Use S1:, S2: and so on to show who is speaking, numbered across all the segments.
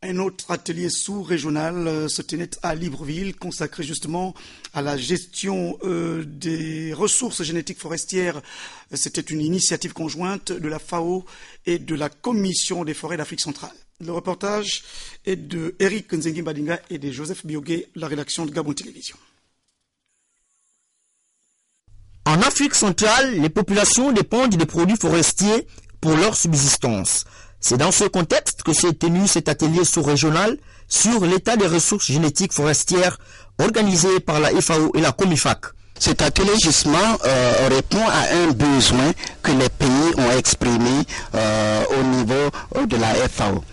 S1: Un autre atelier sous-régional se tenait à Libreville, consacré justement à la gestion des ressources génétiques forestières. C'était une initiative conjointe de la FAO et de la Commission des forêts d'Afrique centrale. Le reportage est de Eric Nzengi Badinga et de Joseph Biogué, la rédaction de Gabon Télévision.
S2: En Afrique centrale, les populations dépendent des produits forestiers pour leur subsistance. C'est dans ce contexte que s'est tenu cet atelier sous-régional sur l'état des ressources génétiques forestières organisé par la FAO et la COMIFAC.
S3: Cet atelier justement répond à un besoin que les pays ont exprimé au niveau de la FAO,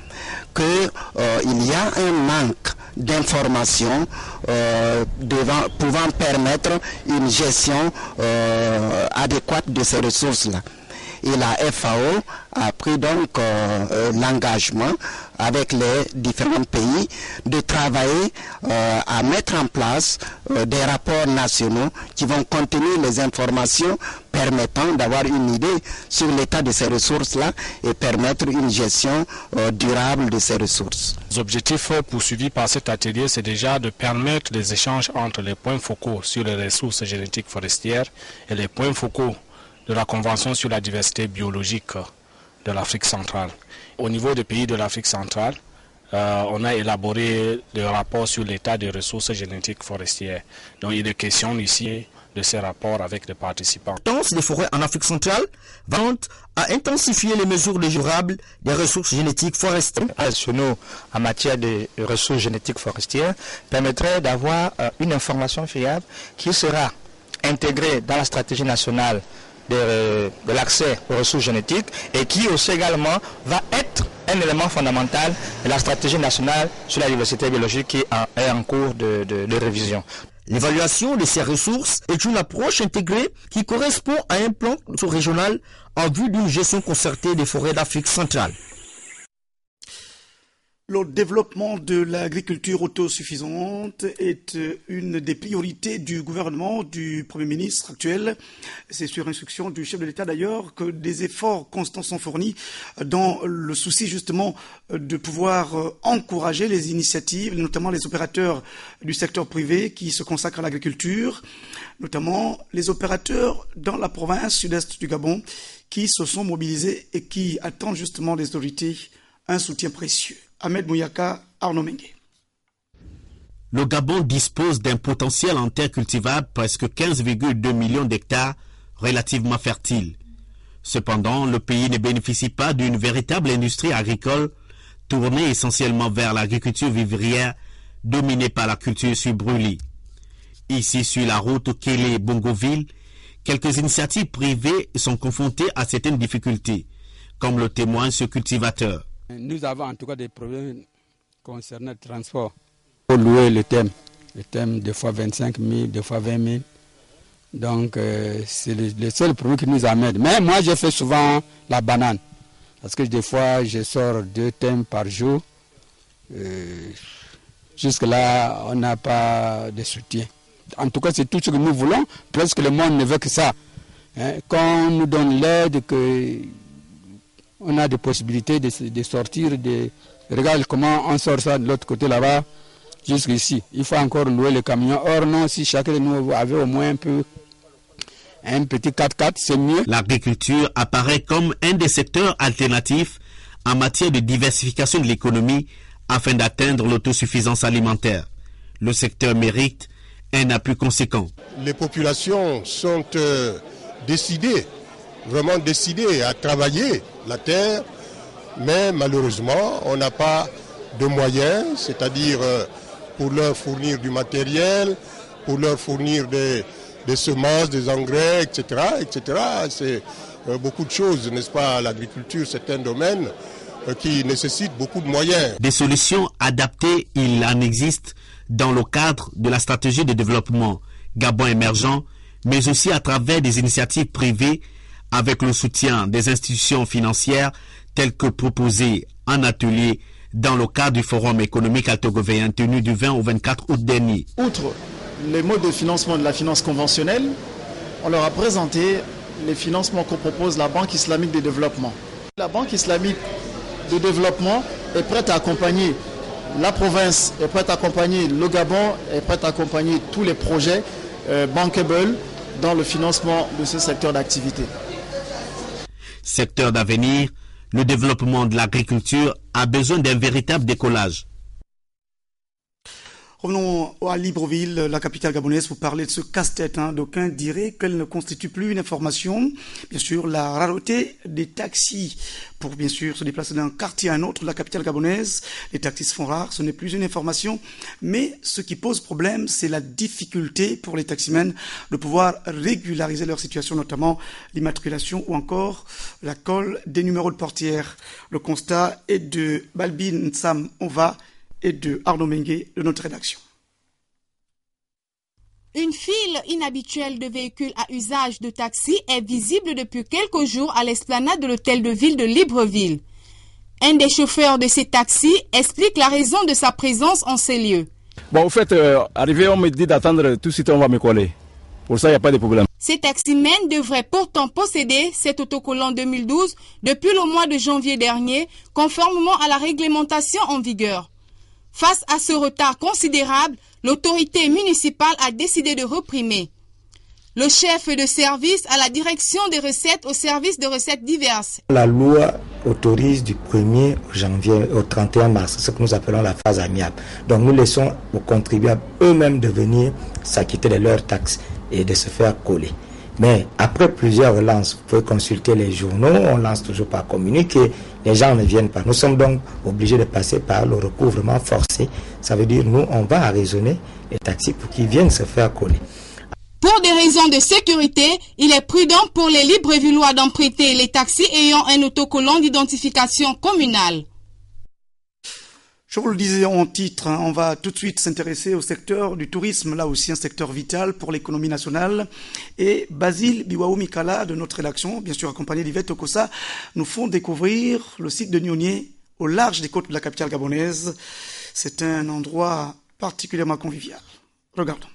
S3: qu'il y a un manque d'informations pouvant permettre une gestion adéquate de ces ressources-là. Et la FAO a pris donc l'engagement avec les différents pays de travailler à mettre en place des rapports nationaux qui vont contenir les informations permettant d'avoir une idée sur l'état de ces ressources-là et permettre une gestion durable de ces ressources.
S4: Les objectifs poursuivis par cet atelier, c'est déjà de permettre des échanges entre les points focaux sur les ressources génétiques forestières et les points focaux de la Convention sur la diversité biologique de l'Afrique centrale. Au niveau des pays de l'Afrique centrale, on a élaboré le rapport sur l'état des ressources génétiques forestières. Donc il est question ici de ces rapports avec les participants.
S2: L'importance des forêts en Afrique centrale va à intensifier les mesures durables des ressources génétiques forestières.
S5: Nationaux en matière de ressources génétiques forestières permettrait d'avoir une information fiable qui sera intégrée dans la stratégie nationale de l'accès aux ressources génétiques et qui aussi également va être un élément fondamental de la stratégie nationale sur la diversité biologique qui est en cours de révision.
S2: L'évaluation de ces ressources est une approche intégrée qui correspond à un plan sous-régional en vue d'une gestion concertée des forêts d'Afrique centrale.
S1: Le développement de l'agriculture autosuffisante est une des priorités du gouvernement du Premier ministre actuel. C'est sur instruction du chef de l'État d'ailleurs que des efforts constants sont fournis dans le souci justement de pouvoir encourager les initiatives, notamment les opérateurs du secteur privé qui se consacrent à l'agriculture, notamment les opérateurs dans la province sud-est du Gabon qui se sont mobilisés et qui attendent justement des autorités un soutien précieux. Ahmed Mouyaka, Arnaud Mengue.
S6: Le Gabon dispose d'un potentiel en terre cultivable presque 15,2 millions d'hectares relativement fertiles. Cependant, le pays ne bénéficie pas d'une véritable industrie agricole tournée essentiellement vers l'agriculture vivrière dominée par la culture sur brûlis. Ici, sur la route Kélé-Bongoville, quelques initiatives privées sont confrontées à certaines difficultés, comme le témoigne ce cultivateur.
S7: Nous avons en tout cas des problèmes concernant le transport. Pour louer le thème des fois 25 000, des fois 20 000. Donc c'est le seul produit qui nous amène. Mais moi je fais souvent la banane. Parce que des fois je sors 2 thèmes par jour. Jusque là on n'a pas de soutien. En tout cas c'est tout ce que nous voulons. Presque le monde ne veut que ça. Quand on nous donne l'aide, on a des possibilités de sortir, regarde comment on sort ça de l'autre côté là-bas, jusqu'ici. Il faut encore louer le camion. Or non, si chacun de nous avait au moins un petit 4x4, c'est mieux.
S6: L'agriculture apparaît comme un des secteurs alternatifs en matière de diversification de l'économie afin d'atteindre l'autosuffisance alimentaire. Le secteur mérite un appui conséquent.
S8: Les populations sont vraiment décidées à travailler la terre, mais malheureusement, on n'a pas de moyens, c'est-à-dire pour leur fournir du matériel, pour leur fournir des semences, des engrais, etc. C'est beaucoup de choses, n'est-ce pas? L'agriculture, c'est un domaine qui nécessite beaucoup de moyens.
S6: Des solutions adaptées, il en existe dans le cadre de la stratégie de développement Gabon émergent, mais aussi à travers des initiatives privées avec le soutien des institutions financières telles que proposées en atelier dans le cadre du Forum économique altogovéen tenu du 20 au 24 août dernier.
S9: Outre les modes de financement de la finance conventionnelle, on leur a présenté les financements qu'on propose la Banque islamique de développement. La Banque islamique de développement est prête à accompagner la province est prête à accompagner, le Gabon est prêt à accompagner tous les projets bankable dans le financement de ce secteur d'activité.
S6: Secteur d'avenir, le développement de l'agriculture a besoin d'un véritable décollage.
S1: Revenons à Libreville, la capitale gabonaise, pour parler de ce casse-tête. D'aucuns diraient qu'elle ne constitue plus une information. Bien sûr, la rareté des taxis pour, bien sûr, se déplacer d'un quartier à un autre de la capitale gabonaise. Les taxis se font rares, ce n'est plus une information. Mais ce qui pose problème, c'est la difficulté pour les taximens de pouvoir régulariser leur situation, notamment l'immatriculation ou encore la colle des numéros de portière. Le constat est de Balbin Nsam Ova et de Arnaud Mengue de notre rédaction.
S10: Une file inhabituelle de véhicules à usage de taxi est visible depuis quelques jours à l'esplanade de l'hôtel de ville de Libreville. Un des chauffeurs de ces taxis explique la raison de sa présence en ces lieux.
S11: Bon, au fait, arrivé, on me dit d'attendre, tout de suite on va me coller. Pour ça, il n'y a pas de problème.
S10: Ces taximens devraient pourtant posséder cet autocollant 2012 depuis le mois de janvier dernier, conformément à la réglementation en vigueur. Face à ce retard considérable, l'autorité municipale a décidé de réprimer. Le chef de service à la direction des recettes au service de recettes diverses.
S12: La loi autorise du 1er janvier au 31 mars, ce que nous appelons la phase amiable. Donc nous laissons aux contribuables eux-mêmes de venir s'acquitter de leurs taxes et de se faire coller. Mais après plusieurs relances, vous pouvez consulter les journaux, on lance toujours par communiqué, les gens ne viennent pas. Nous sommes donc obligés de passer par le recouvrement forcé. Ça veut dire nous, on va arraisonner les taxis pour qu'ils viennent se faire coller.
S10: Pour des raisons de sécurité, il est prudent pour les Librevillois d'emprunter les taxis ayant un autocollant d'identification communale.
S1: Je vous le disais en titre, on va tout de suite s'intéresser au secteur du tourisme, là aussi un secteur vital pour l'économie nationale. Et Basile Biwaou Mikala de notre rédaction, bien sûr accompagné d'Yvette Okosa, nous font découvrir le site de Nionier au large des côtes de la capitale gabonaise. C'est un endroit particulièrement convivial. Regardons.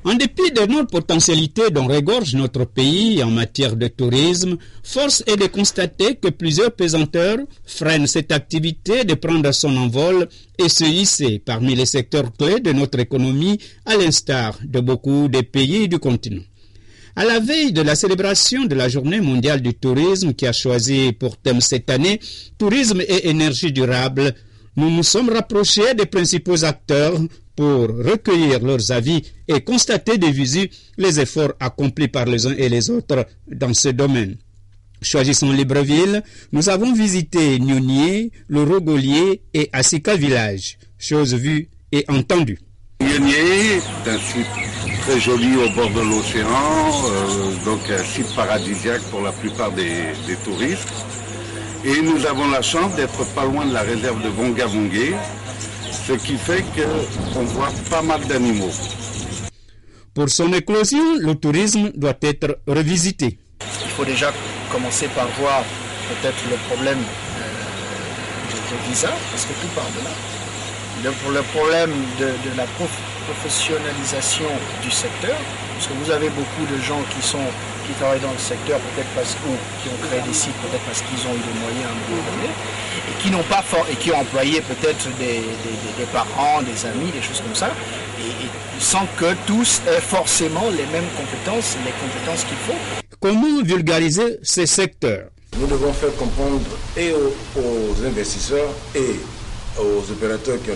S13: En dépit de nos potentialités dont regorge notre pays en matière de tourisme, force est de constater que plusieurs pesanteurs freinent cette activité de prendre son envol et se hisser parmi les secteurs clés de notre économie, à l'instar de beaucoup des pays du continent. À la veille de la célébration de la Journée mondiale du tourisme qui a choisi pour thème cette année « Tourisme et énergie durable », nous nous sommes rapprochés des principaux acteurs pour recueillir leurs avis et constater de visu les efforts accomplis par les uns et les autres dans ce domaine. Choisissons Libreville, nous avons visité Nionier, le Rogolier et Asika Village. Chose vue et entendue.
S14: Nionier est un site très joli au bord de l'océan, donc un site paradisiaque pour la plupart des touristes. Et nous avons la chance d'être pas loin de la réserve de Vonga-Vongué, ce qui fait qu'on voit pas mal d'animaux.
S13: Pour son éclosion, le tourisme doit être revisité.
S15: Il faut déjà commencer par voir peut-être le problème de visa, parce que tout part de là. Le problème de la professionnalisation du secteur, parce que vous avez beaucoup de gens qui travaillent dans le secteur, peut-être parce qui ont créé des sites, peut-être parce qu'ils ont eu des moyens à un moment donné, et qui n'ont pas et qui ont employé peut-être des parents, des amis, des choses comme ça, et sans que tous aient forcément les mêmes compétences, les compétences qu'il faut.
S13: Comment vulgariser ces secteurs?
S16: Nous devons faire comprendre et aux investisseurs et aux opérateurs qui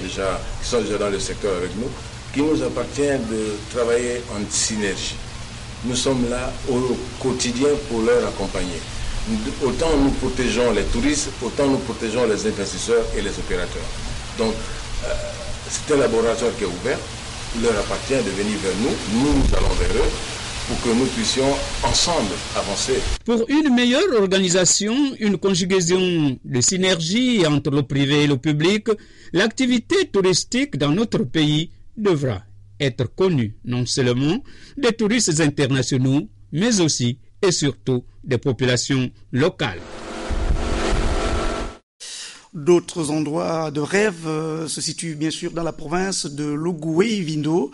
S16: sont déjà dans le secteur avec nous, qu'il nous appartient de travailler en synergie. Nous sommes là au quotidien pour leur accompagner. Autant nous protégeons les touristes, autant nous protégeons les investisseurs et les opérateurs. Donc, c'est un laboratoire qui est ouvert. Il leur appartient de venir vers nous. Nous allons vers eux pour que nous puissions ensemble avancer.
S13: Pour une meilleure organisation, une conjugaison de synergie entre le privé et le public, l'activité touristique dans notre pays devra être connue non seulement des touristes internationaux, mais aussi et surtout des populations locales.
S1: D'autres endroits de rêve se situent bien sûr dans la province de Logoué-Vindo.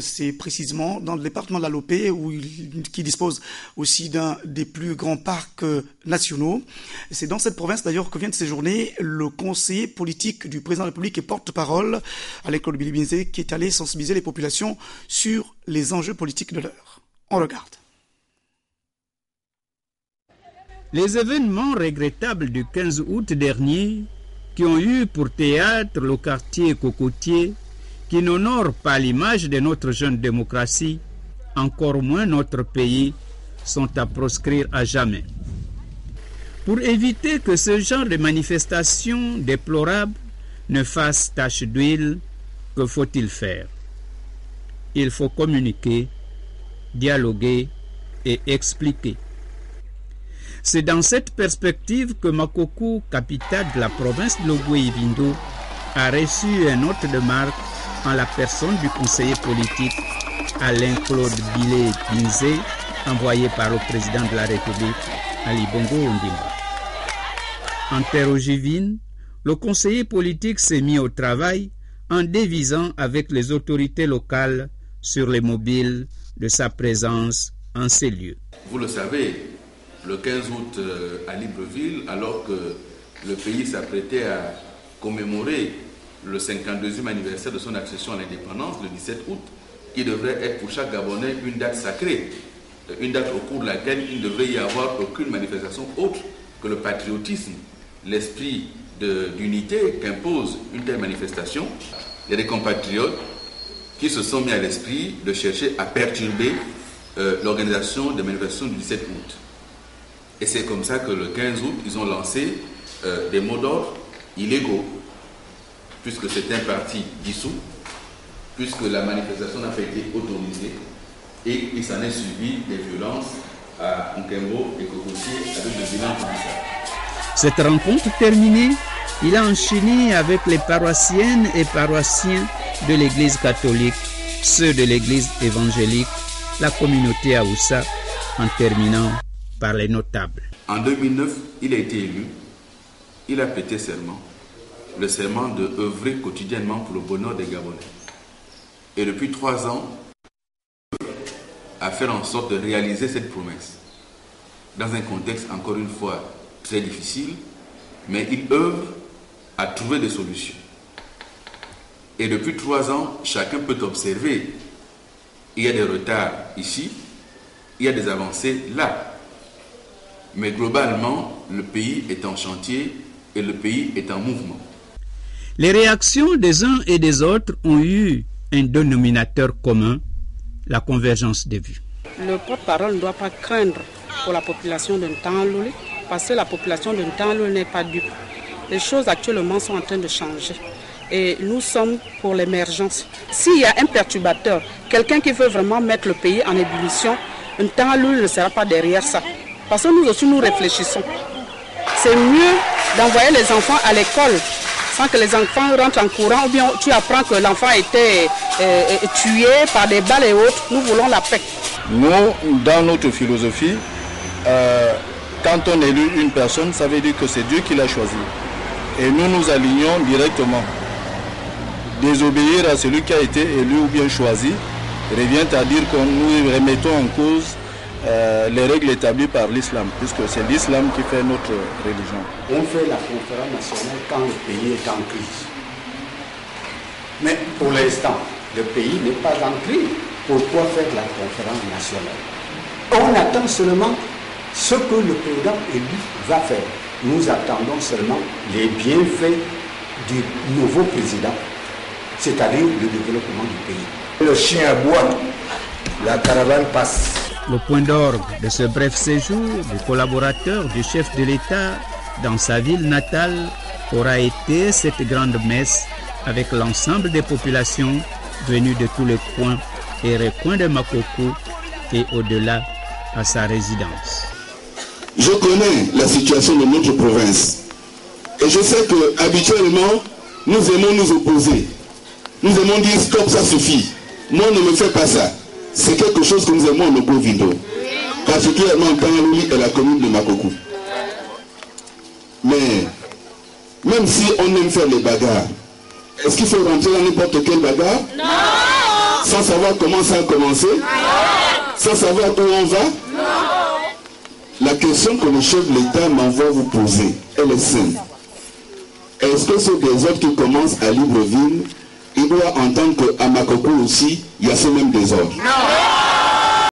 S1: C'est précisément dans le département de la Lopé qui dispose aussi d'un des plus grands parcs nationaux. C'est dans cette province d'ailleurs que vient de séjourner le conseiller politique du président de la République et porte-parole Alain-Claude Bilibinze qui est allé sensibiliser les populations sur les enjeux politiques de l'heure. On regarde.
S13: Les événements regrettables du 15 août dernier, qui ont eu pour théâtre le quartier cocotier, qui n'honore pas l'image de notre jeune démocratie, encore moins notre pays, sont à proscrire à jamais. Pour éviter que ce genre de manifestations déplorables ne fassent tache d'huile, que faut-il faire? Il faut communiquer, dialoguer et expliquer. C'est dans cette perspective que Makoko, capitale de la province de Logoué-Vindo, a reçu un hôte de marque en la personne du conseiller politique Alain-Claude Bilibinze, envoyé par le président de la République, Ali Bongo Ondimba. En terre ogivine, le conseiller politique s'est mis au travail en dévisant avec les autorités locales sur les mobiles de sa présence en ces lieux.
S17: Vous le savez, le 15 août à Libreville, alors que le pays s'apprêtait à commémorer le 52e anniversaire de son accession à l'indépendance, le 17 août, qui devrait être pour chaque Gabonais une date sacrée, une date au cours de laquelle il ne devrait y avoir aucune manifestation autre que le patriotisme, l'esprit d'unité qu'impose une telle manifestation. Il y a des compatriotes qui se sont mis à l'esprit de chercher à perturber l'organisation des manifestations du 17 août. Et c'est comme ça que le 15 août, ils ont lancé des mots d'ordre illégaux, puisque c'est un parti dissous, puisque la manifestation n'a pas été autorisée, et il s'en est suivi des violences à Nkembo et Cocotier avec le bilan judiciaire.
S13: Cette rencontre terminée, il a enchaîné avec les paroissiennes et paroissiens de l'église catholique, ceux de l'église évangélique, la communauté Aoussa, en terminant par les notables.
S17: En 2009, il a été élu, il a prêté serment, le serment de œuvrer quotidiennement pour le bonheur des Gabonais. Et depuis 3 ans, à faire en sorte de réaliser cette promesse. Dans un contexte, encore une fois, très difficile, mais il œuvre à trouver des solutions. Et depuis 3 ans, chacun peut observer, il y a des retards ici, il y a des avancées là. Mais globalement, le pays est en chantier et le pays est en mouvement.
S13: Les réactions des uns et des autres ont eu un dénominateur commun, la convergence des vues.
S18: Le porte-parole ne doit pas craindre pour la population de Ntangaloli, parce que la population de Ntangaloli n'est pas dupe. Les choses actuellement sont en train de changer. Et nous sommes pour l'émergence. S'il y a un perturbateur, quelqu'un qui veut vraiment mettre le pays en ébullition, Ntangaloli ne sera pas derrière ça. Parce que nous aussi, nous réfléchissons. C'est mieux d'envoyer les enfants à l'école sans que les enfants rentrent en courant, ou bien tu apprends que l'enfant a été tué par des balles et autres. Nous voulons la paix.
S19: Nous, dans notre philosophie, quand on élit une personne, ça veut dire que c'est Dieu qui l'a choisi. Et nous nous alignons directement. Désobéir à celui qui a été élu ou bien choisi revient à dire que nous remettons en cause les règles établies par l'islam, puisque c'est l'islam qui fait notre religion.
S20: On fait la conférence nationale quand le pays est en crise. Mais pour l'instant, le pays n'est pas en crise. Pourquoi faire la conférence nationale? On attend seulement ce que le président élu va faire. Nous attendons seulement les bienfaits du nouveau président, c'est-à-dire le développement du pays.
S21: Le chien aboie, la caravane passe.
S13: Le point d'orgue de ce bref séjour du collaborateur du chef de l'État dans sa ville natale aura été cette grande messe avec l'ensemble des populations venues de tous les coins et recoins de Makoko et au-delà à sa résidence.
S22: Je connais la situation de notre province et je sais que habituellement nous aimons nous opposer. Nous aimons dire stop, ça suffit. Moi, ne me fais pas ça. C'est quelque chose que nous aimons en Logoué-Vindo, particulièrement Ntangaloli et la commune de Makoko. Mais Même si on aime faire les bagarres, est-ce qu'il faut rentrer dans n'importe quelle bagarre? Non. Sans savoir comment ça a commencé? Non. Sans savoir où on va? Non. La question que le chef de l'État m'envoie vous poser, elle est simple. Est-ce que ce désordre qui commence à Libreville, il doit entendre qu'à Makoko aussi, il y a ce même désordre? Non.